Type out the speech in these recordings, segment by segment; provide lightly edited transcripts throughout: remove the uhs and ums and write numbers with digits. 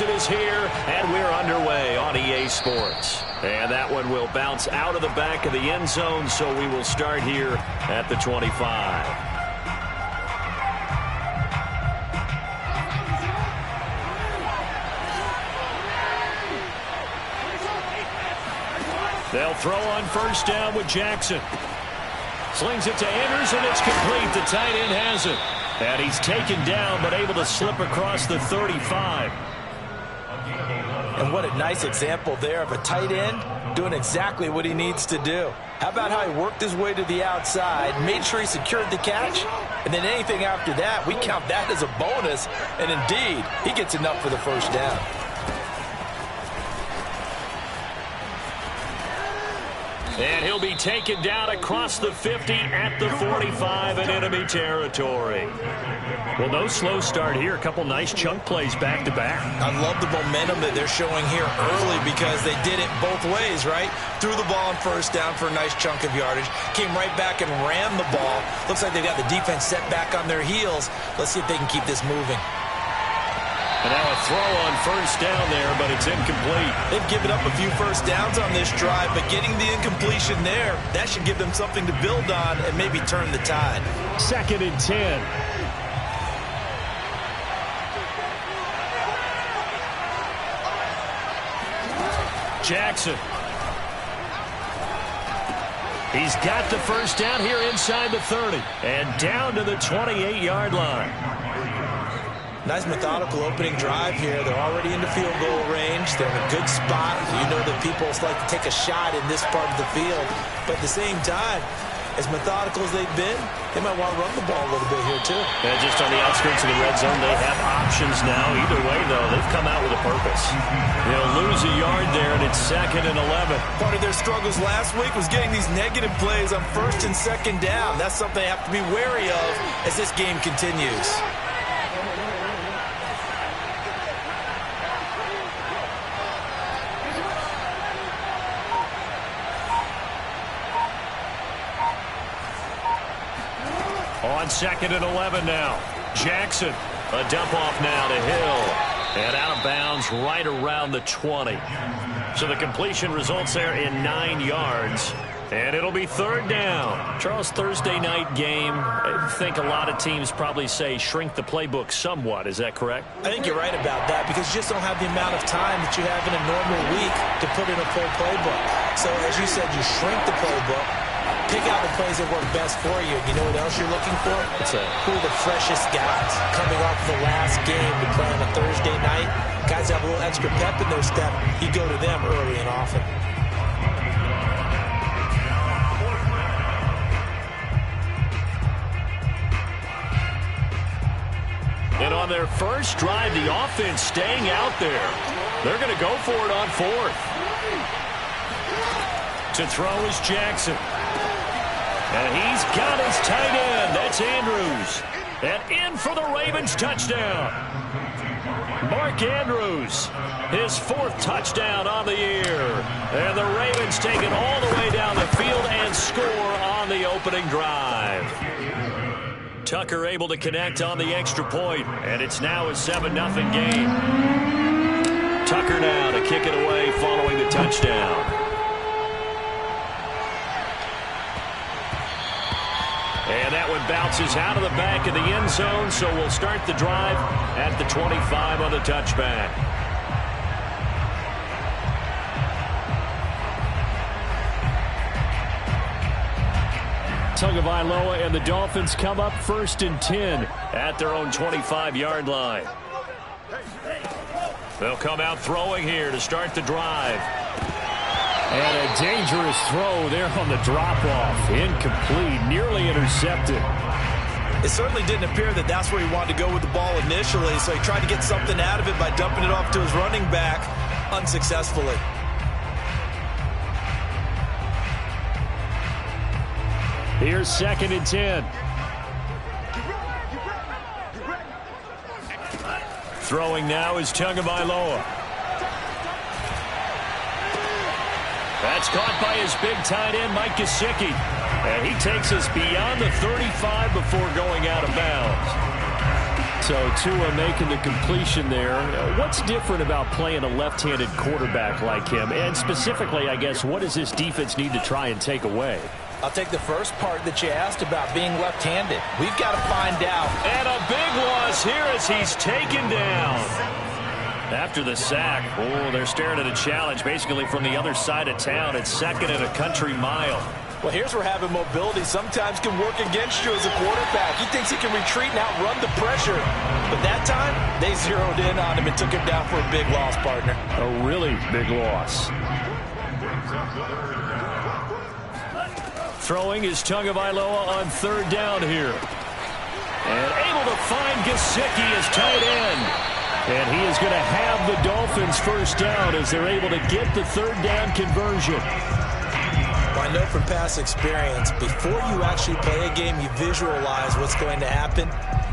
action is here, and we're underway on EA Sports. And that one will bounce out of the back of the end zone, so we will start here at the 25. They'll throw on first down with Jackson. Slings it to Andrews, and it's complete. The tight end has it. And he's taken down, but able to slip across the 35. And what a nice example there of a tight end doing exactly what he needs to do. How about how he worked his way to the outside, made sure he secured the catch, and then anything after that, we count that as a bonus. And indeed, he gets enough for the first down. And he'll be taken down across the 50 at the 45 in enemy territory. Well, no slow start here. A couple nice chunk plays back-to-back. I love the momentum that they're showing here early because they did it both ways, right? Threw the ball on first down for a nice chunk of yardage. Came right back and ran the ball. Looks like they've got the defense set back on their heels. Let's see if they can keep this moving. And now a throw on first down there, but it's incomplete. They've given up a few first downs on this drive, but getting the incompletion there, that should give them something to build on and maybe turn the tide. 2nd and 10. Jackson. He's got the first down here inside the 30 and down to the 28-yard line. Nice methodical opening drive here. They're already into field goal range. They're in a good spot. You know that people like to take a shot in this part of the field. But at the same time, as methodical as they've been, they might want to run the ball a little bit here too. And just on the outskirts of the red zone, they have options now. Either way, though, they've come out with a purpose. They'll lose a yard there, and it's 2nd and 11. Part of their struggles last week was getting these negative plays on 1st and 2nd down. That's something they have to be wary of as this game continues. On 2nd and 11 now. Jackson, a dump off now to Hill. And out of bounds right around the 20. So the completion results there in 9 yards. And it'll be 3rd down. Charles, Thursday night game, I think a lot of teams probably say shrink the playbook somewhat. Is that correct? I think you're right about that because you just don't have the amount of time that you have in a normal week to put in a full playbook. So as you said, you shrink the playbook. Pick out the plays that work best for you. You know what else you're looking for? Who are the freshest guys coming off the last game to play on a Thursday night? Guys have a little extra pep in their step. You go to them early and often. And on their first drive, the offense staying out there. They're going to go for it on 4th. To throw is Jackson. And he's got his tight end. That's Andrews. And in for the Ravens touchdown. Mark Andrews, his 4th touchdown on the year. And the Ravens take it all the way down the field and score on the opening drive. Tucker able to connect on the extra point, and it's now a 7-0 game. Tucker now to kick it away following the touchdown. And that one bounces out of the back of the end zone, so we'll start the drive at the 25 on the touchback. Tagovailoa and the Dolphins come up 1st and 10 at their own 25-yard line. They'll come out throwing here to start the drive. And a dangerous throw there on the drop-off. Incomplete, nearly intercepted. It certainly didn't appear that that's where he wanted to go with the ball initially, so he tried to get something out of it by dumping it off to his running back unsuccessfully. Here's 2nd and 10. Throwing now is Tagovailoa. That's caught by his big tight end, Mike Gesicki. And he takes us beyond the 35 before going out of bounds. So Tua making the completion there. What's different about playing a left-handed quarterback like him? And specifically, I guess, what does this defense need to try and take away? I'll take the first part that you asked about being left-handed. We've got to find out. And a big loss here as he's taken down. After the sack, they're staring at a challenge basically from the other side of town. It's second and a country mile. Well, here's where having mobility sometimes can work against you as a quarterback. He thinks he can retreat and outrun the pressure. But that time, they zeroed in on him and took him down for a big loss, partner. A really big loss. Throwing is Tagovailoa on third down here. And able to find Gesicki as tight end. And he is going to have the Dolphins first down as they're able to get the third down conversion. I know from past experience, before you actually play a game, you visualize what's going to happen.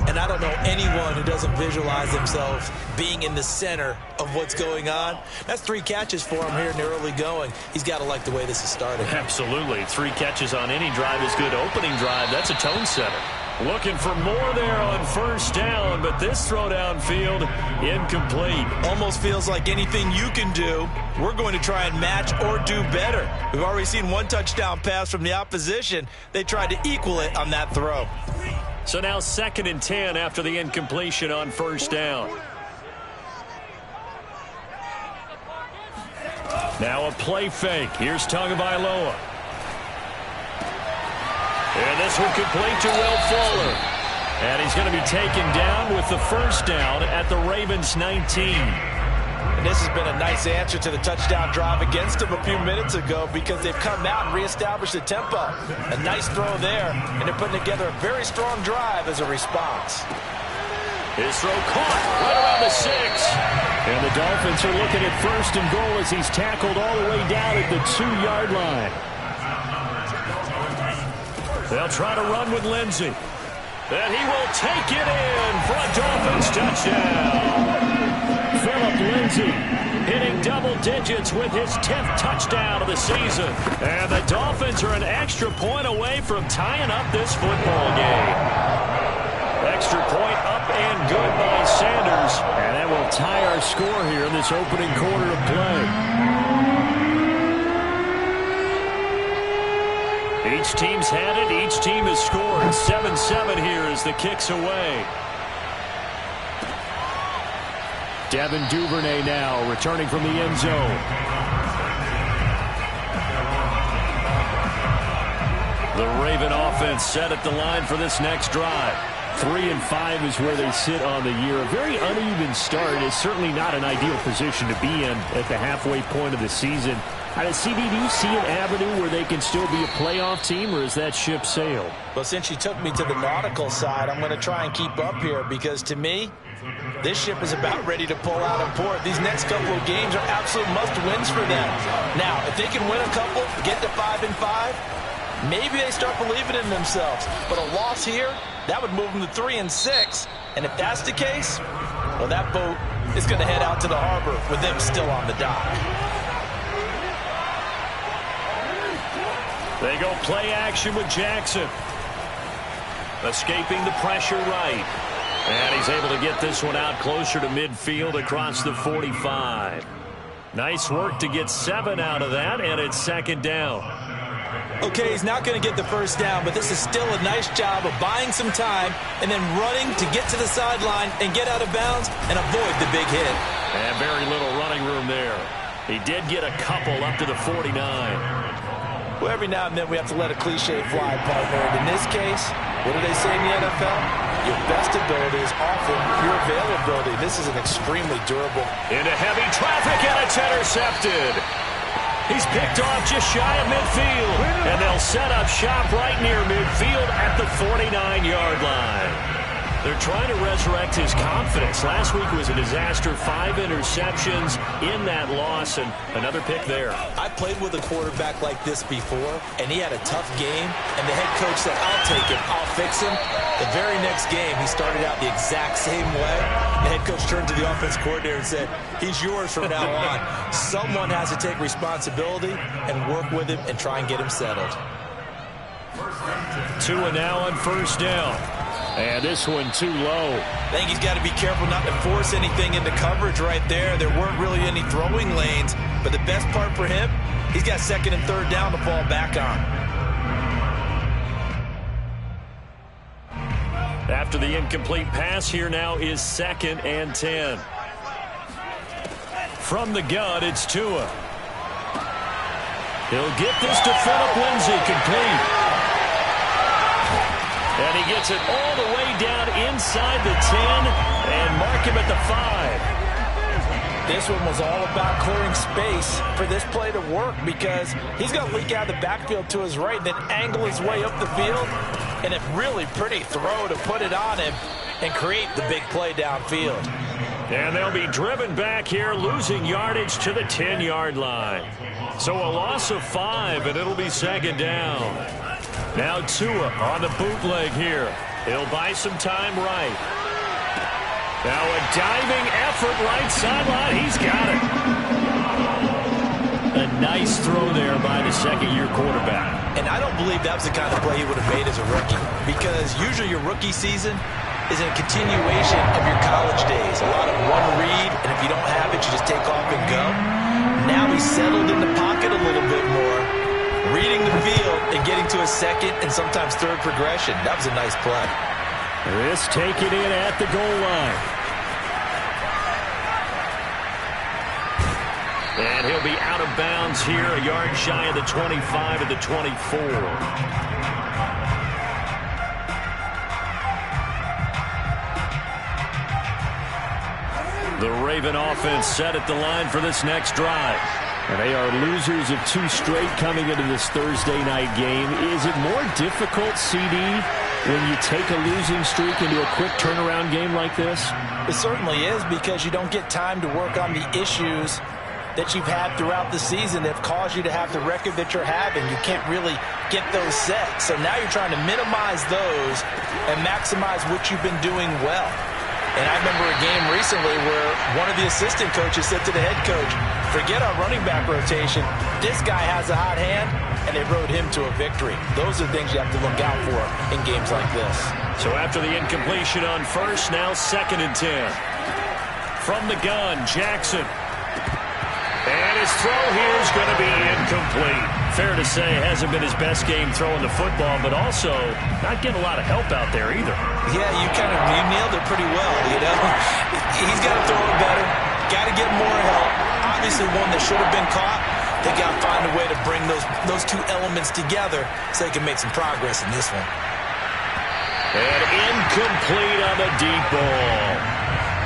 And I don't know anyone who doesn't visualize themselves being in the center of what's going on. That's 3 catches for him here in the early going. He's got to like the way this is started. Absolutely. 3 catches on any drive is good. Opening drive, that's a tone setter. Looking for more there on first down, but this throw downfield incomplete. Almost feels like anything you can do, we're going to try and match or do better. We've already seen 1 touchdown pass from the opposition. They tried to equal it on that throw. So now 2nd and 10 after the incompletion on first down. Now a play fake. Here's Tagovailoa. And this one complete to Will Fuller. And he's going to be taken down with the first down at the Ravens 19. And this has been a nice answer to the touchdown drive against them a few minutes ago because they've come out and reestablished the tempo. A nice throw there, and they're putting together a very strong drive as a response. His throw caught right around the 6. And the Dolphins are looking at first and goal as he's tackled all the way down at the 2-yard line. They'll try to run with Lindsey. And he will take it in for a Dolphins touchdown. Phillip Lindsay hitting double digits with his 10th touchdown of the season. And the Dolphins are an extra point away from tying up this football game. Extra point up and good by Sanders. And that will tie our score here in this opening quarter of play. Each team's had it. Each team has scored. 7-7 here as the kick's away. Devin Duvernay now returning from the end zone. The Raven offense set at the line for this next drive. 3-5 is where they sit on the year. A very uneven start is certainly not an ideal position to be in at the halfway point of the season. CD, do you see an avenue where they can still be a playoff team, or is that ship sailed? Well, since you took me to the nautical side, I'm going to try and keep up here because, to me, this ship is about ready to pull out of port. These next couple of games are absolute must-wins for them. Now, if they can win a couple, get to 5-5, maybe they start believing in themselves. But a loss here, that would move them to 3-6. And if that's the case, well, that boat is going to head out to the harbor with them still on the dock. They go play action with Jackson. Escaping the pressure right. And he's able to get this one out closer to midfield across the 45. Nice work to get 7 out of that, and it's 2nd down. Okay, he's not going to get the first down, but this is still a nice job of buying some time and then running to get to the sideline and get out of bounds and avoid the big hit. And very little running room there. He did get a couple up to the 49. Well, every now and then we have to let a cliche fly, partner. And in this case, what do they say in the NFL? Your best ability is often your availability. This is an extremely durable. Into heavy traffic, and it's intercepted. He's picked off just shy of midfield. And they'll set up shop right near midfield at the 49-yard line. They're trying to resurrect his confidence. Last week was a disaster. 5 interceptions in that loss, and another pick there. I played with a quarterback like this before, and he had a tough game, and the head coach said, I'll take him, I'll fix him. The very next game, he started out the exact same way. The head coach turned to the offense coordinator and said, he's yours from now on. Someone has to take responsibility and work with him and try and get him settled. Tua now on first down. And this one too low. I think he's got to be careful not to force anything into coverage right there. There weren't really any throwing lanes, but the best part for him, he's got second and third down to fall back on. After the incomplete pass, here now is 2nd and 10. From the gun, it's Tua. He'll get this to Phillip Lindsay, complete. And he gets it all the way down inside the 10 and mark him at the 5. This one was all about clearing space for this play to work because he's going to leak out of the backfield to his right and then angle his way up the field. And a really pretty throw to put it on him and create the big play downfield. And they'll be driven back here, losing yardage to the 10-yard line. So a loss of 5, and it'll be 2nd down. Now Tua on the bootleg here. He'll buy some time right. Now a diving effort right sideline. He's got it. A nice throw there by the second-year quarterback. And I don't believe that was the kind of play he would have made as a rookie, because usually your rookie season is a continuation of your college days. A lot of one read, and if you don't have it, you just take off and go. Now he's settled in the pocket a little bit more, reading the field and getting to a second and sometimes third progression. That was a nice play. This taken in at the goal line. And he'll be out of bounds here, a yard shy of the 25 at the 24. The Raven offense set at the line for this next drive. And they are losers of 2 straight coming into this Thursday night game. Is it more difficult, CD, when you take a losing streak into a quick turnaround game like this? It certainly is, because you don't get time to work on the issues that you've had throughout the season that have caused you to have the record that you're having. You can't really get those set. So now you're trying to minimize those and maximize what you've been doing well. And I remember a game recently where one of the assistant coaches said to the head coach, forget our running back rotation. This guy has a hot hand, and they rode him to a victory. Those are things you have to look out for in games like this. So after the incompletion on first, now 2nd and 10. From the gun, Jackson. And his throw here is going to be incomplete. Fair to say, hasn't been his best game throwing the football, but also not getting a lot of help out there either. Yeah, you nailed it pretty well, you know. He's got to throw it better, got to get more help. Obviously one that should have been caught. They got to find a way to bring those 2 elements together so they can make some progress in this one. And incomplete on the deep ball.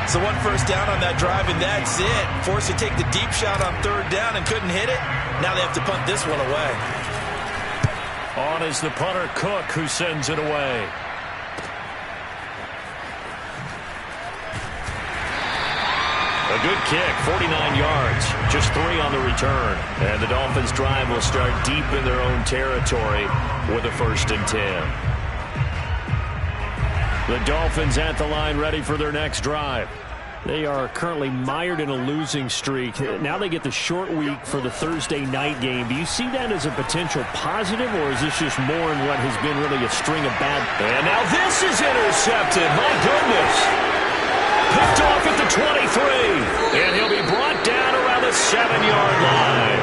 So 1 first down on that drive, and that's it. Forced to take the deep shot on 3rd down and couldn't hit it. Now they have to punt this one away. On is the punter, Cook, who sends it away. A good kick, 49 yards, just 3 on the return. And the Dolphins' drive will start deep in their own territory with a 1st and 10. The Dolphins at the line, ready for their next drive. They are currently mired in a losing streak. Now they get the short week for the Thursday night game. Do you see that as a potential positive, or is this just more in what has been really a string of bad? And now this is intercepted. My goodness. Picked off at the 23. And he'll be brought down around the 7-yard line.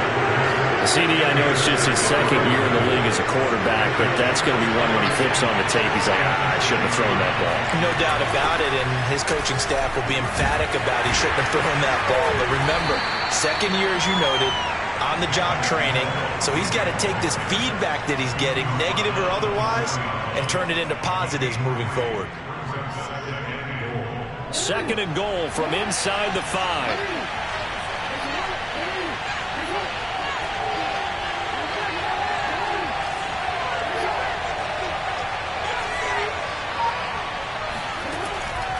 CD, I know it's just his 2nd year in the league as a quarterback, but that's going to be one when he flips on the tape. He's like, I shouldn't have thrown that ball. No doubt about it, and his coaching staff will be emphatic about he shouldn't have thrown that ball. But remember, 2nd year, as you noted, on-the-job training, so he's got to take this feedback that he's getting, negative or otherwise, and turn it into positives moving forward. 2nd and goal from inside the 5.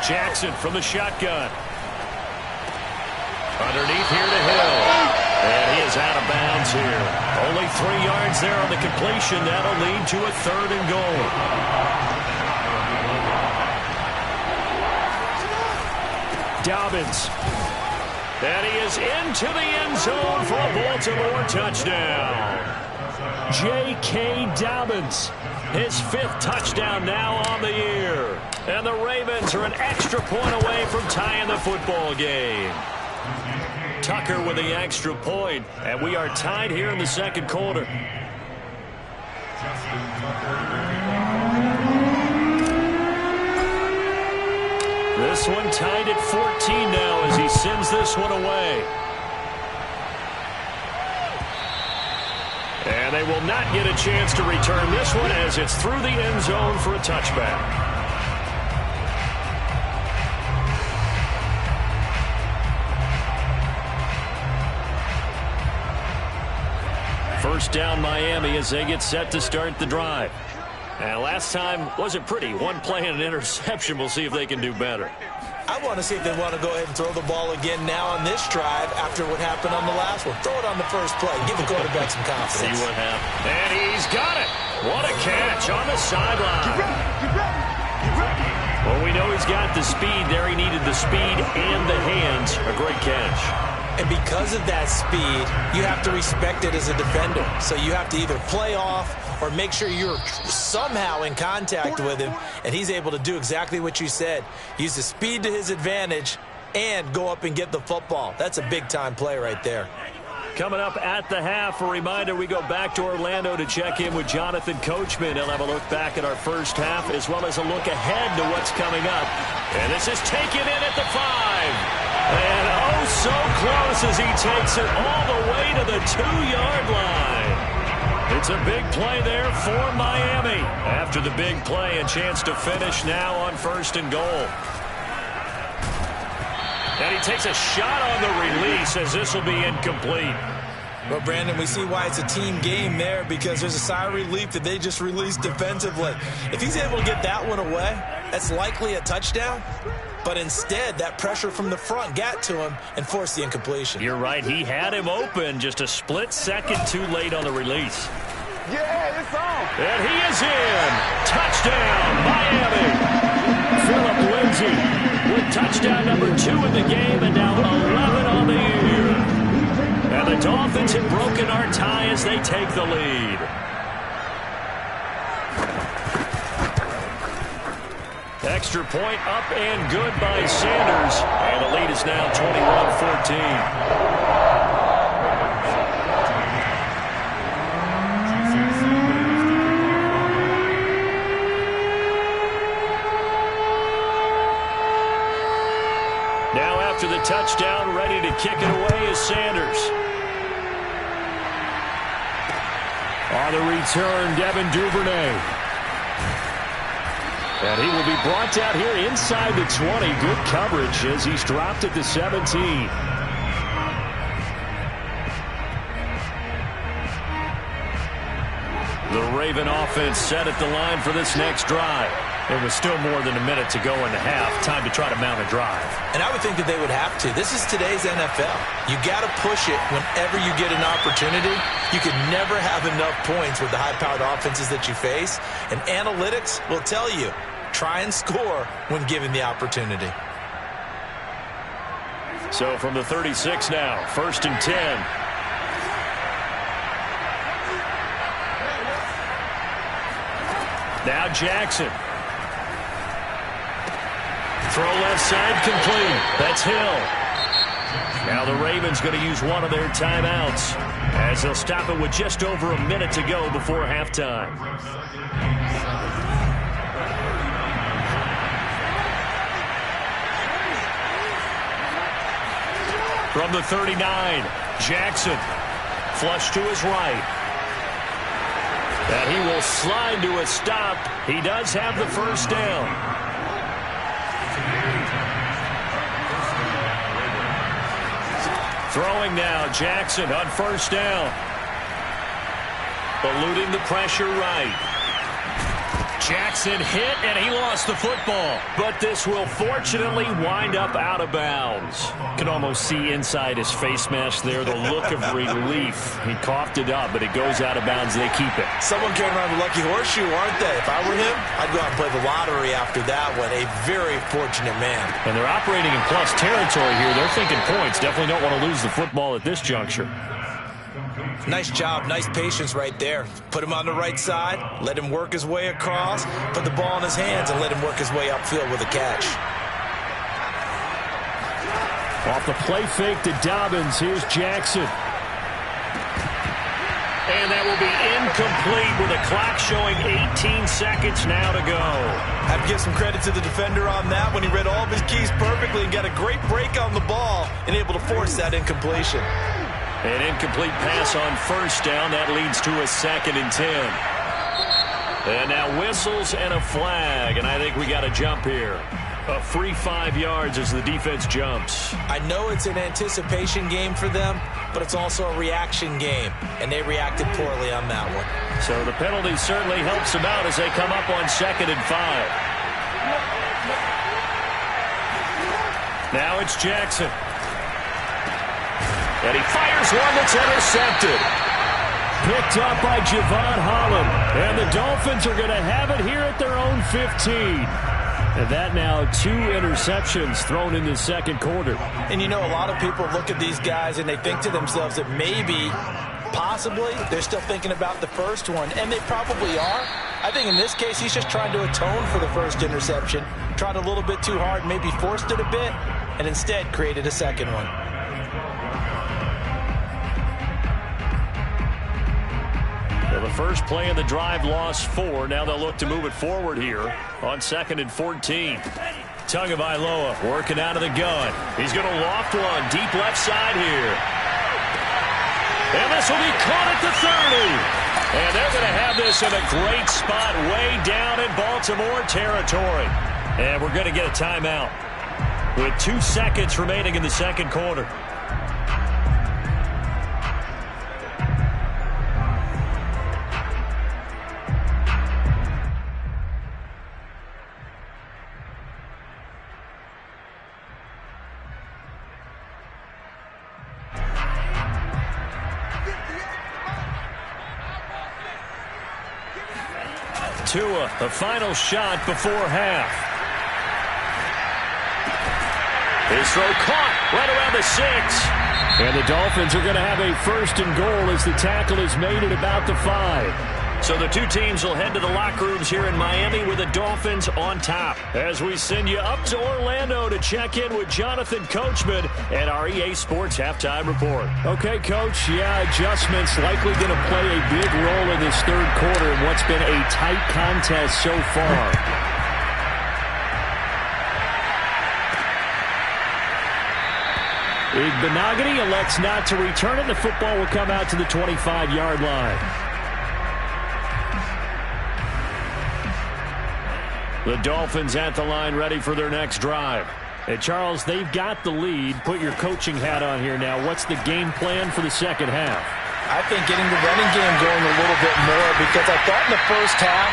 Jackson from the shotgun. Underneath here to Hill. And he is out of bounds here. Only 3 yards there on the completion. That'll lead to a 3rd and goal. Dobbins. And he is into the end zone for a Baltimore touchdown. J.K. Dobbins. His 5th touchdown now on the year. And the Ravens are an extra point away from tying the football game. Tucker with the extra point, and we are tied here in the second quarter. This one tied at 14 now as he sends this one away. And they will not get a chance to return this one as it's through the end zone for a touchback. First down Miami as they get set to start the drive. And last time wasn't pretty. One play and an interception. We'll see if they can do better. I want to see if they want to go ahead and throw the ball again now on this drive after what happened on the last one. Throw it on the first play. Give the quarterback some confidence. See what happens. And he's got it. What a catch on the sideline. Well, we know he's got the speed there. He needed the speed and the hands. A great catch. And because of that speed, you have to respect it as a defender. So you have to either play off or make sure you're somehow in contact with him, and he's able to do exactly what you said. Use the speed to his advantage and go up and get the football. That's a big-time play right there. Coming up at the half, a reminder, we go back to Orlando to check in with Jonathan Coachman. He'll have a look back at our first half as well as a look ahead to what's coming up. And this is taken in at the 5. And oh, so close as he takes it all the way to the 2-yard line. It's a big play there for Miami. After the big play, a chance to finish now on 1st and goal. And he takes a shot on the release as this will be incomplete. Well, Brandon, we see why it's a team game there because there's a sigh of relief that they just released defensively. If he's able to get that one away, that's likely a touchdown. But instead, that pressure from the front got to him and forced the incompletion. You're right. He had him open just a split second too late on the release. Yeah, it's on. And he is in. Touchdown, Miami. Phillip Lindsay with touchdown number 2 in the game and now 11 on the year. And the Dolphins have broken our tie as they take the lead. Extra point up and good by Sanders. And the lead is now 21-14. Now after the touchdown, ready to kick it away is Sanders. On the return, Devin Duvernay. And he will be brought down here inside the 20. Good coverage as he's dropped at the 17. The Raven offense set at the line for this next drive. There was still more than a minute to go in the half. Time to try to mount a drive. And I would think that they would have to. This is today's NFL. You got to push it whenever you get an opportunity. You can never have enough points with the high-powered offenses that you face. And analytics will tell you, try and score when given the opportunity. So from the 36 now, 1st and 10. Now Jackson. Throw left side complete. That's Hill. Now the Ravens going to use one of their timeouts as they'll stop it with just over a minute to go before halftime. From the 39, Jackson. Flush to his right. And he will slide to a stop. He does have the first down. Throwing now, Jackson on 1st down. Eluding the pressure right. Jackson hit, and he lost the football. But this will fortunately wind up out of bounds. Can almost see inside his face mask there the look of relief. He coughed it up, but it goes out of bounds. They keep it. Someone carrying around the lucky horseshoe, aren't they? If I were him, I'd go out and play the lottery after that one. A very fortunate man. And they're operating in plus territory here. They're thinking points. Definitely don't want to lose the football at this juncture. Nice job, nice patience right there. Put him on the right side, let him work his way across, put the ball in his hands, and let him work his way upfield with a catch. Off the play fake to Dobbins, here's Jackson. And that will be incomplete with the clock showing 18 seconds now to go. I have to give some credit to the defender on that when he read all of his keys perfectly and got a great break on the ball and able to force that incompletion. An incomplete pass on first down. That leads to a 2nd and 10. And now whistles and a flag, and I think we got a jump here. A free 5 yards as the defense jumps. I know it's an anticipation game for them, but it's also a reaction game, and they reacted poorly on that one. So the penalty certainly helps them out as they come up on 2nd and 5. Now it's Jackson. And he fires one that's intercepted. Picked up by Javon Holland. And the Dolphins are going to have it here at their own 15. And that now 2 interceptions thrown in the second quarter. And you know, a lot of people look at these guys and they think to themselves that maybe, possibly, they're still thinking about the first one. And they probably are. I think in this case, he's just trying to atone for the first interception. Tried a little bit too hard, maybe forced it a bit, and instead created a second one. The first play of the drive lost 4. Now they'll look to move it forward here on 2nd and 14. Tagovailoa working out of the gun. He's going to loft one deep left side here. And this will be caught at the 30. And they're going to have this in a great spot way down in Baltimore territory. And we're going to get a timeout with 2 seconds remaining in the second quarter. Tua, the final shot before half. His throw caught right around the 6. And the Dolphins are going to have a 1st and goal as the tackle is made at about the 5. So the 2 teams will head to the locker rooms here in Miami with the Dolphins on top. As we send you up to Orlando to check in with Jonathan Coachman and our EA Sports Halftime Report. Okay, Coach, adjustments likely going to play a big role in this third quarter in what's been a tight contest so far. Igbenogany elects not to return it. The football will come out to the 25-yard line. The Dolphins at the line ready for their next drive. And Charles, they've got the lead. Put your coaching hat on here now. What's the game plan for the second half? I think getting the running game going a little bit more, because I thought in the first half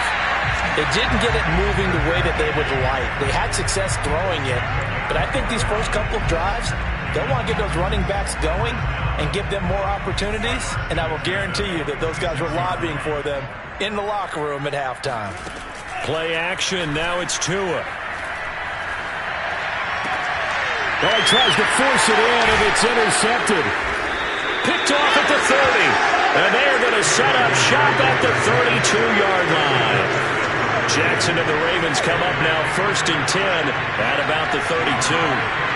they didn't get it moving the way that they would like. They had success throwing it, but I think these first couple of drives, they'll want to get those running backs going and give them more opportunities, and I will guarantee you that those guys were lobbying for them in the locker room at halftime. Play action. Now it's Tua. Well, he tries to force it in, and it's intercepted. Picked off at the 30. And they are going to set up shop at the 32-yard line. Jackson and the Ravens come up now 1st and 10 at about the 32.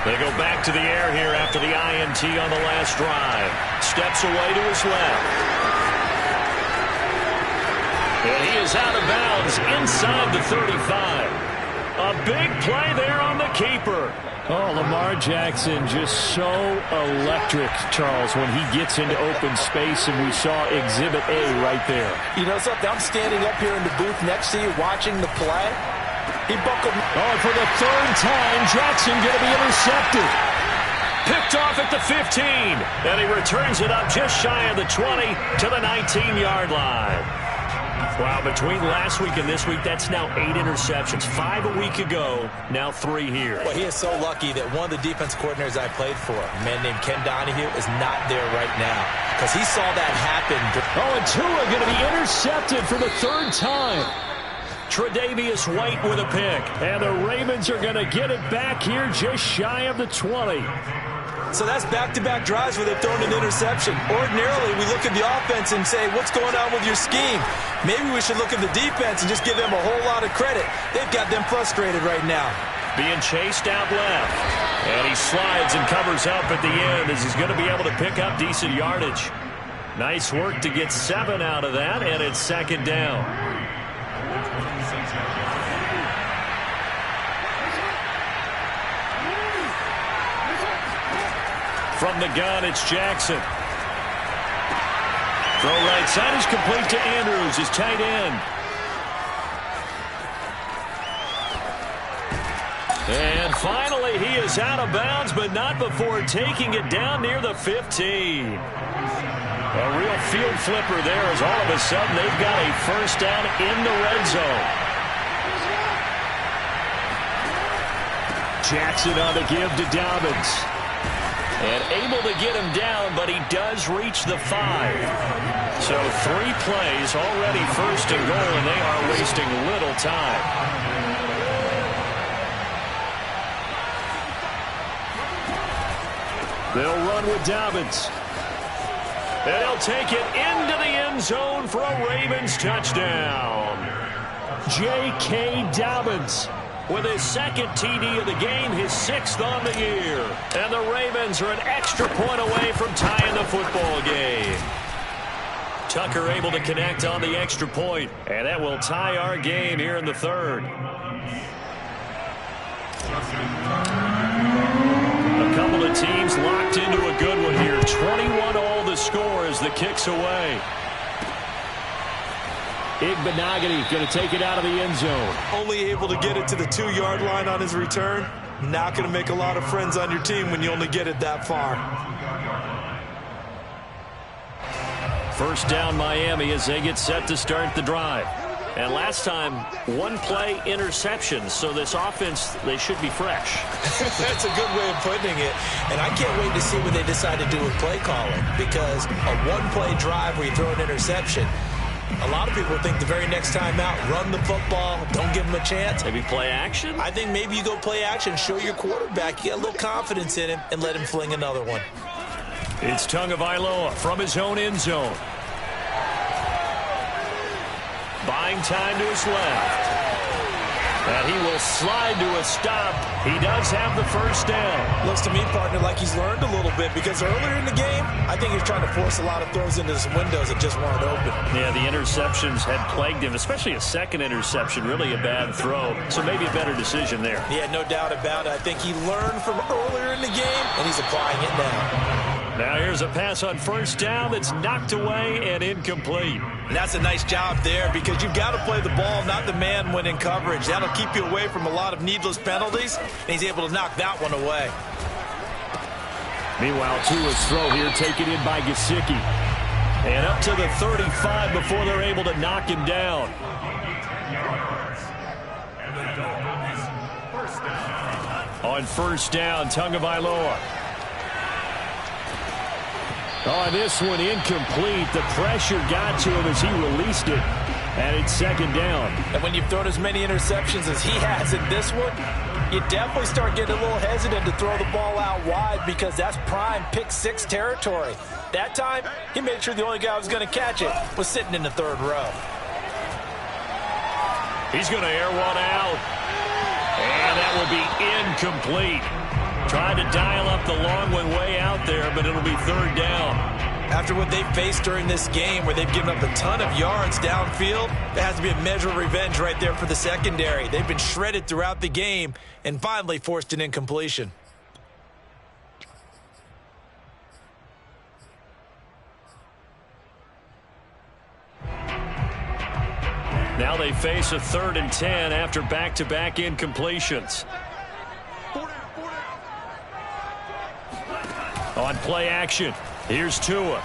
They go back to the air here after the INT on the last drive. Steps away to his left. And he is out of bounds inside the 35. A big play there on the keeper. Oh, Lamar Jackson just so electric, Charles, when he gets into open space, and we saw Exhibit A right there. You know something? I'm standing up here in the booth next to you watching the play. He buckled. Oh, and for the 3rd time, Jackson going to be intercepted. Picked off at the 15. And he returns it up just shy of the 20 to the 19-yard line. Wow, between last week and this week, that's now 8 interceptions. 5 a week ago, now 3 here. Well, he is so lucky that one of the defense coordinators I played for, a man named Ken Donahue, is not there right now, because he saw that happen. Oh, and Tua going to be intercepted for the 3rd time. Tre'Davious White with a pick. And the Ravens are going to get it back here just shy of the 20. So that's back-to-back drives where they've thrown an interception. Ordinarily, we look at the offense and say, what's going on with your scheme? Maybe we should look at the defense and just give them a whole lot of credit. They've got them frustrated right now. Being chased out left. And he slides and covers up at the end as he's going to be able to pick up decent yardage. Nice work to get 7 out of that, and it's second down. From the gun, it's Jackson. Throw right side is complete to Andrews, his tight end. And finally, he is out of bounds, but not before taking it down near the 15. A real field flipper there as all of a sudden they've got a first down in the red zone. Jackson on the give to Dobbins. And able to get him down, but he does reach the 5. So 3 plays, already first and goal, and they are wasting little time. They'll run with Dobbins. And he'll take it into the end zone for a Ravens touchdown. J.K. Dobbins with his second TD of the game, his 6th on the year. And the Ravens are an extra point away from tying the football game. Tucker able to connect on the extra point, and that will tie our game here in the 3rd. A couple of teams locked into a good one here. 21-all the score as the kick's away. Igbenogany going to take it out of the end zone. Only able to get it to the 2-yard line on his return. Not going to make a lot of friends on your team when you only get it that far. First down Miami as they get set to start the drive. And last time, 1-play interception. So this offense, they should be fresh. That's a good way of putting it. And I can't wait to see what they decide to do with play calling. Because a 1-play drive where you throw an interception, a lot of people think the very next time out, run the football, don't give him a chance. Maybe play action? I think maybe you go play action, show your quarterback, you get a little confidence in him, and let him fling another one. It's Tagovailoa from his own end zone. Buying time to his left. And he will slide to a stop. He does have the first down. Looks to me, partner, like he's learned a little bit because earlier in the game, I think he's trying to force a lot of throws into some windows that just weren't open. Yeah, the interceptions had plagued him, especially a second interception, really a bad throw. So maybe a better decision there. Yeah, no doubt about it. I think he learned from earlier in the game, and he's applying it now. Now here's a pass on first down that's knocked away and incomplete. And that's a nice job there because you've got to play the ball, not the man when in coverage. That'll keep you away from a lot of needless penalties, and he's able to knock that one away. Meanwhile, Tua's throw here taken in by Gesicki. And up to the 35 before they're able to knock him down. On first down, Tagovailoa. On this one, incomplete. The pressure got to him as he released it. And it's second down. And when you've thrown as many interceptions as he has in this one, you definitely start getting a little hesitant to throw the ball out wide because that's prime pick-6 territory. That time, he made sure the only guy who was going to catch it was sitting in the 3rd row. He's going to air one out. And that will be incomplete. Tried to dial up the long one way out there, but it'll be 3rd down. After what they've faced during this game where they've given up a ton of yards downfield, there has to be a measure of revenge right there for the secondary. They've been shredded throughout the game and finally forced an incompletion. Now they face a 3rd and 10 after back-to-back incompletions. On play action, here's Tua.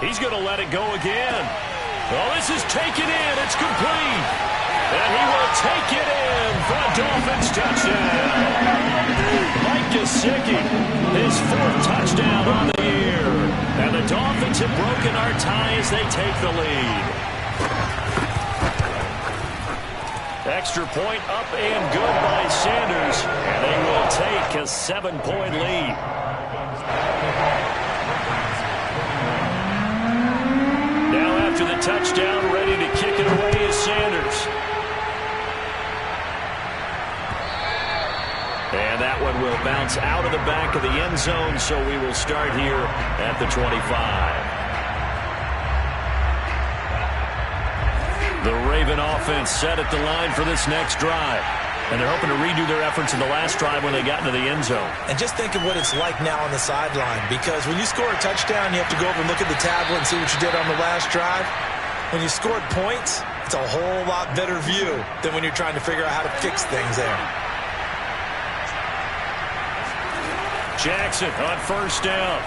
He's going to let it go again. Oh, this is taken in. It's complete. And he will take it in for a Dolphins touchdown. Mike Gesicki, his 4th touchdown on the year. And the Dolphins have broken our tie as they take the lead. Extra point up and good by Sanders, and they will take a 7-point lead. Now after the touchdown, ready to kick it away is Sanders. And that one will bounce out of the back of the end zone, so we will start here at the 25. The Raven offense set at the line for this next drive. And they're hoping to redo their efforts in the last drive when they got into the end zone. And just think of what it's like now on the sideline, because when you score a touchdown, you have to go over and look at the tablet and see what you did on the last drive. When you scored points, it's a whole lot better view than when you're trying to figure out how to fix things there. Jackson on first down.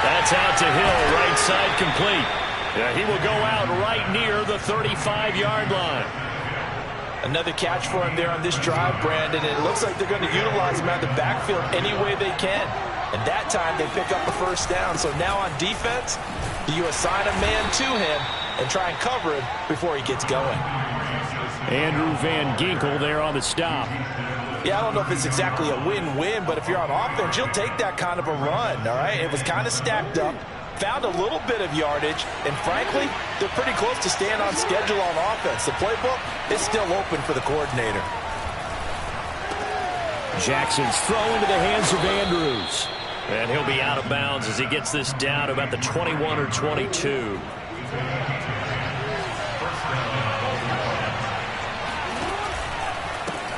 That's out to Hill, right side complete. Yeah, he will go out right near the 35-yard line. Another catch for him there on this drive, Brandon, and it looks like they're going to utilize him out of the backfield any way they can. And that time they pick up a first down. So now on defense, you assign a man to him and try and cover him before he gets going. Andrew Van Ginkel there on the stop. Yeah, I don't know if it's exactly a win-win, but if you're on offense, you'll take that kind of a run, all right? It was kind of stacked up. Found a little bit of yardage, and frankly, they're pretty close to staying on schedule on offense. The playbook is still open for the coordinator. Jackson's throw into the hands of Andrews. And he'll be out of bounds as he gets this down to about the 21 or 22.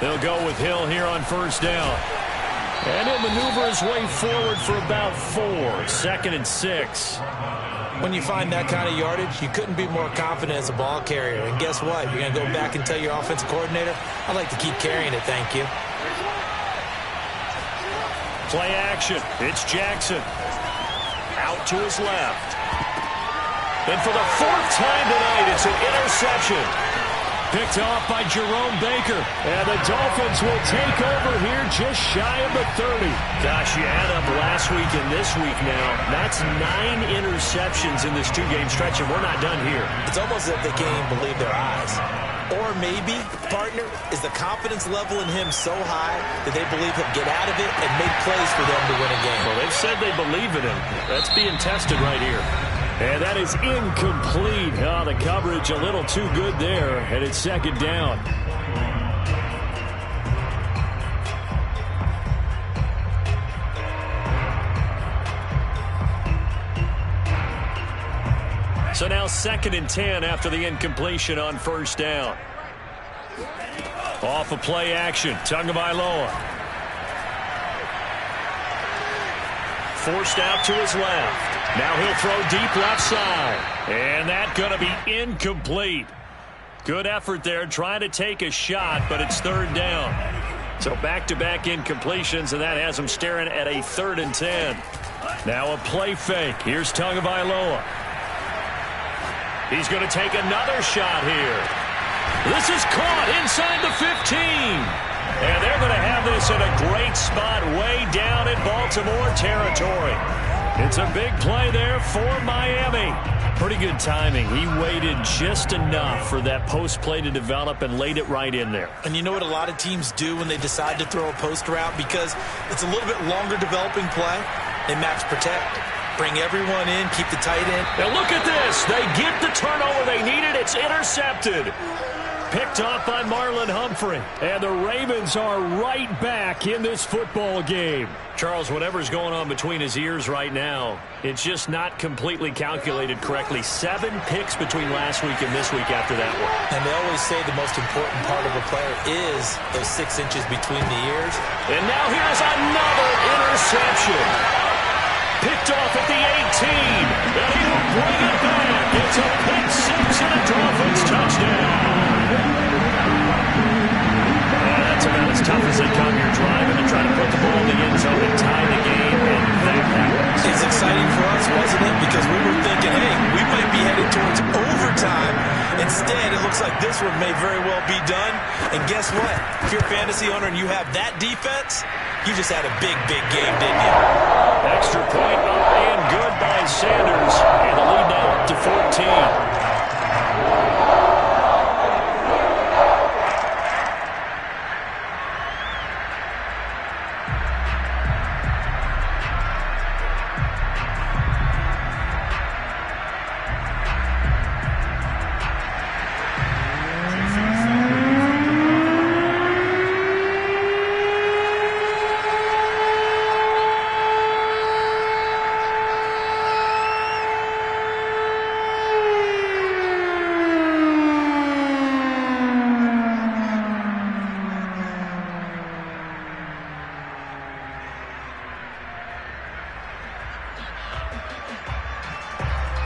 They'll go with Hill here on first down. And he'll maneuver his way forward for about 4. 2nd and 6. When you find that kind of yardage, you couldn't be more confident as a ball carrier. And guess what? You're going to go back and tell your offensive coordinator, I'd like to keep carrying it, thank you. Play action. It's Jackson. Out to his left. And for the 4th time tonight, it's an interception. Picked off by Jerome Baker. And the Dolphins will take over here just shy of the 30. Gosh, you add up last week and this week now. That's 9 interceptions in this 2-game stretch, and we're not done here. It's almost as if they can't even believe their eyes. Or maybe, partner, is the confidence level in him so high that they believe he'll get out of it and make plays for them to win a game. Well, they've said they believe in him. That's being tested right here. And that is incomplete. Oh, the coverage a little too good there, and it's 2nd down. So now 2nd and 10 after the incompletion on first down. Off of play action, Tagovailoa. Forced out to his left. Now he'll throw deep left side. And that's going to be incomplete. Good effort there, trying to take a shot, but it's 3rd down. So back-to-back incompletions, and that has him staring at a 3rd and 10. Now a play fake. Here's Tagovailoa. He's going to take another shot here. This is caught inside the 15. And they're going to have this in a great spot way down in Baltimore territory. It's a big play there for Miami. Pretty good timing. He waited just enough for that post play to develop and laid it right in there. And you know what a lot of teams do when they decide to throw a post route? Because it's a little bit longer developing play. They max protect. Bring everyone in, keep the tight end. Now look at this. They get the turnover they needed. It's intercepted. Picked off by Marlon Humphrey. And the Ravens are right back in this football game. Charles, whatever's going on between his ears right now, it's just not completely calculated correctly. 7 picks between last week and this week after that one. And they always say the most important part of a player is those 6 inches between the ears. And now here's another interception. Picked off at the 18. And he will bring it back. It's a pick 6 and a Dolphins touchdown. That's about as tough as they come here driving to try to put the ball in the end zone and tie the game, and that happens. It's exciting for us, wasn't it? Because we were thinking, hey, we might be headed towards overtime. Instead, it looks like this one may very well be done. And guess what? If you're a fantasy owner and you have that defense, you just had a big, big game, didn't you? Extra point up and good by Sanders, and the lead now up to 14.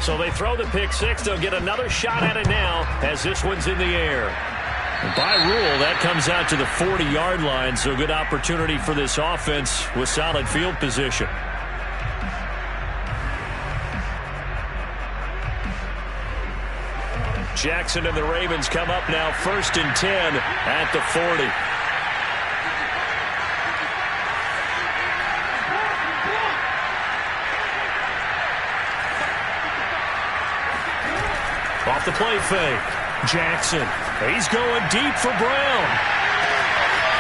So they throw the pick six. They'll get another shot at it now as this one's in the air. And by rule, that comes out to the 40-yard line, so good opportunity for this offense with solid field position. Jackson and the Ravens come up now 1st and 10 at the 40. Off the play fake. Jackson. He's going deep for Brown.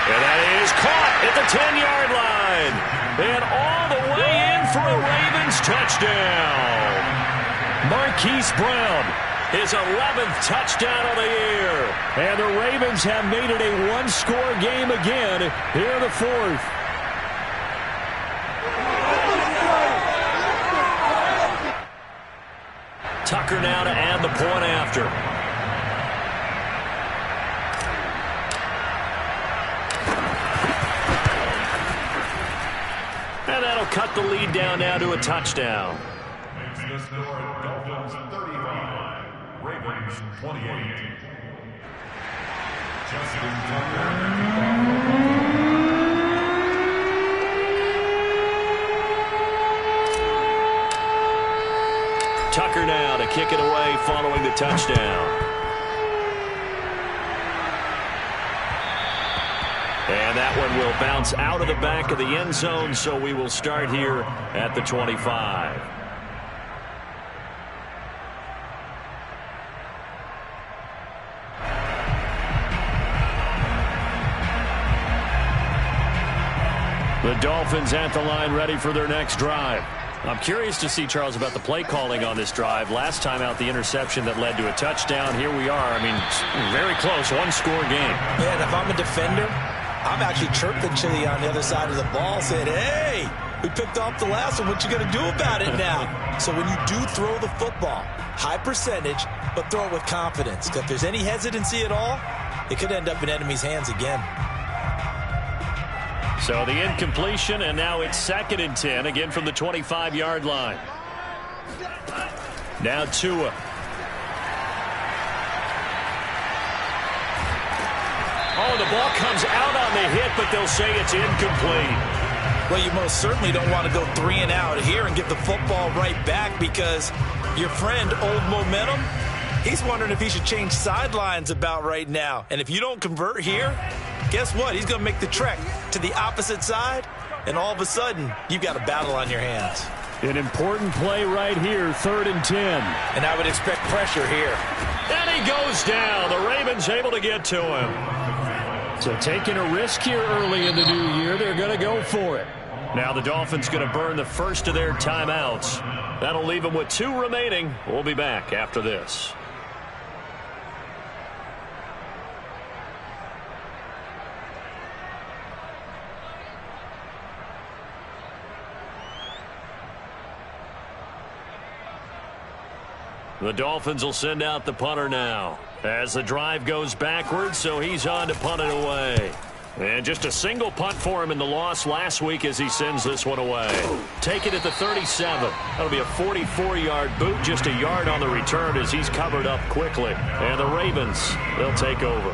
And that is caught at the 10-yard line. And all the way in for a Ravens touchdown. Marquise Brown, his 11th touchdown of the year. And the Ravens have made it a one-score game again here in the 4th. Tucker now to add the point after. And that'll cut the lead down now to a touchdown. Dolphins 35, Ravens 28. Justin Tucker now to kick it away following the touchdown. And that one will bounce out of the back of the end zone, so we will start here at the 25. The Dolphins at the line ready for their next drive. I'm curious to see, Charles, about the play calling on this drive. Last time out, the interception that led to a touchdown. Here we are. I mean, very close, one-score game. Man, if I'm a defender, I'm actually chirping Chili on the other side of the ball, saying, hey, we picked off the last one. What you going to do about it now? So when you do throw the football, high percentage, but throw it with confidence. Because if there's any hesitancy at all, it could end up in enemy's hands again. So the incompletion, and now it's 2nd and 10, again from the 25-yard line. Now Tua. Oh, the ball comes out on the hit, but they'll say it's incomplete. Well, you most certainly don't want to go 3 and out here and get the football right back, because your friend, Old Momentum, he's wondering if he should change sidelines about right now. And if you don't convert here, guess what? He's going to make the trek to the opposite side, and all of a sudden, you've got a battle on your hands. An important play right here, 3rd and 10. And I would expect pressure here. And he goes down. The Ravens able to get to him. So taking a risk here early in the new year, they're going to go for it. Now the Dolphins going to burn the first of their timeouts. That'll leave them with 2 remaining. We'll be back after this. The Dolphins will send out the punter now as the drive goes backwards, so he's on to punt it away. And just a single punt for him in the loss last week as he sends this one away. Take it at the 37. That'll be a 44-yard boot, just a yard on the return as he's covered up quickly. And the Ravens, they'll take over.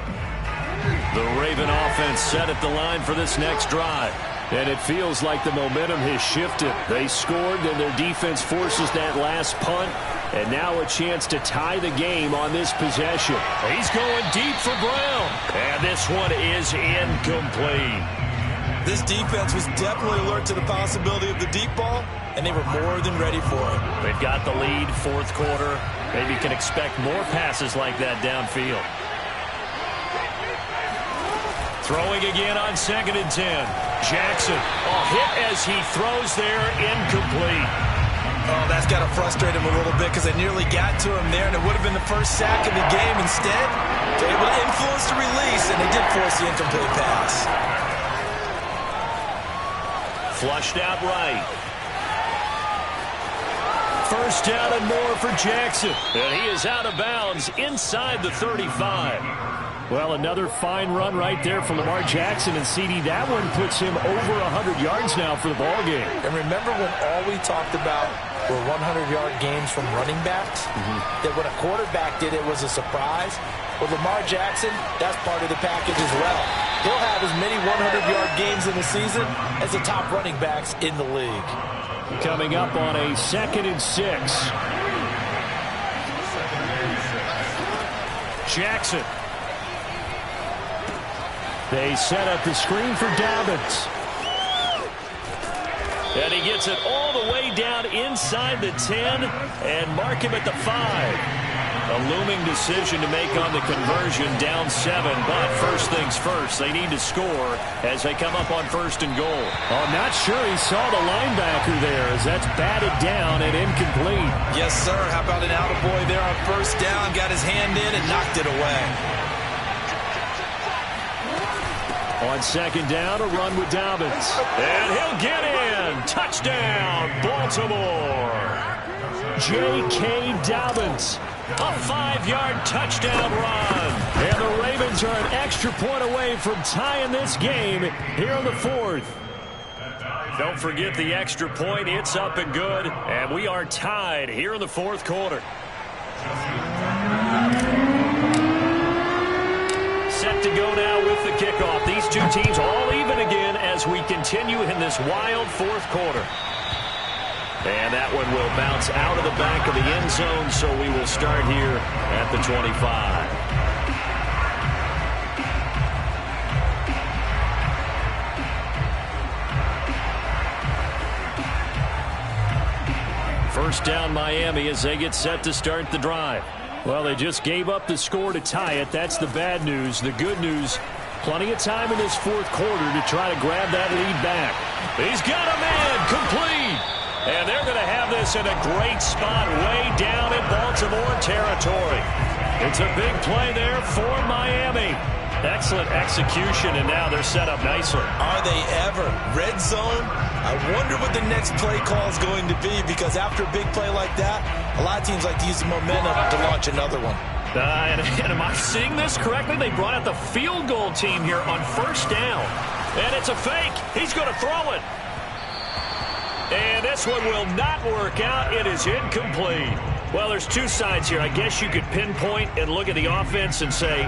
The Raven offense set at the line for this next drive. And it feels like the momentum has shifted. They scored, and their defense forces that last punt. And now a chance to tie the game on this possession. He's going deep for Brown. And this one is incomplete. This defense was definitely alert to the possibility of the deep ball, and they were more than ready for it. They've got the lead, 4th quarter. Maybe can expect more passes like that downfield. Throwing again on 2nd and 10. Jackson, a hit as he throws there, incomplete. Oh, that's got to frustrate him a little bit, because they nearly got to him there, and it would have been the first sack of the game. Instead, they're able to influence the release, and they did force the incomplete pass. Flushed out right. First down and more for Jackson. And he is out of bounds inside the 35. Well, another fine run right there for Lamar Jackson, and CD, that one puts him over 100 yards now for the ball game. And remember when all we talked about were 100-yard games from running backs. That when a quarterback did it was a surprise. With Lamar Jackson, that's part of the package as well. He'll have as many 100-yard games in the season as the top running backs in the league. Coming up on a 2nd and 6. Jackson. They set up the screen for Dobbins. And he gets it all the way down inside the 10 and mark him at the 5. A looming decision to make on the conversion, down 7. But first things first, they need to score as they come up on 1st and goal. Oh, not sure he saw the linebacker there as that's batted down and incomplete. Yes, sir. How about an attaboy there on 1st down? Got his hand in and knocked it away. On 2nd down, a run with Dobbins. And he'll get in. Touchdown, Baltimore. J.K. Dobbins. A 5-yard touchdown run. And the Ravens are an extra point away from tying this game here in the 4th. Don't forget the extra point. It's up and good. And we are tied here in the 4th quarter. Set to go now with the kickoff. These two teams all even again as we continue in this wild 4th quarter. And that one will bounce out of the back of the end zone, so we will start here at the 25. First down Miami as they get set to start the drive. Well, they just gave up the score to tie it. That's the bad news. The good news, plenty of time in this 4th quarter to try to grab that lead back. He's got a man complete. And they're going to have this in a great spot way down in Baltimore territory. It's a big play there for Miami. Excellent execution, and now they're set up nicely. Are they ever? Red zone? I wonder what the next play call is going to be, because after a big play like that, a lot of teams like to use the momentum to launch another one. And am I seeing this correctly? They brought out the field goal team here on 1st down. And it's a fake. He's going to throw it. And this one will not work out. It is incomplete. Well, there's two sides here. I guess you could pinpoint and look at the offense and say,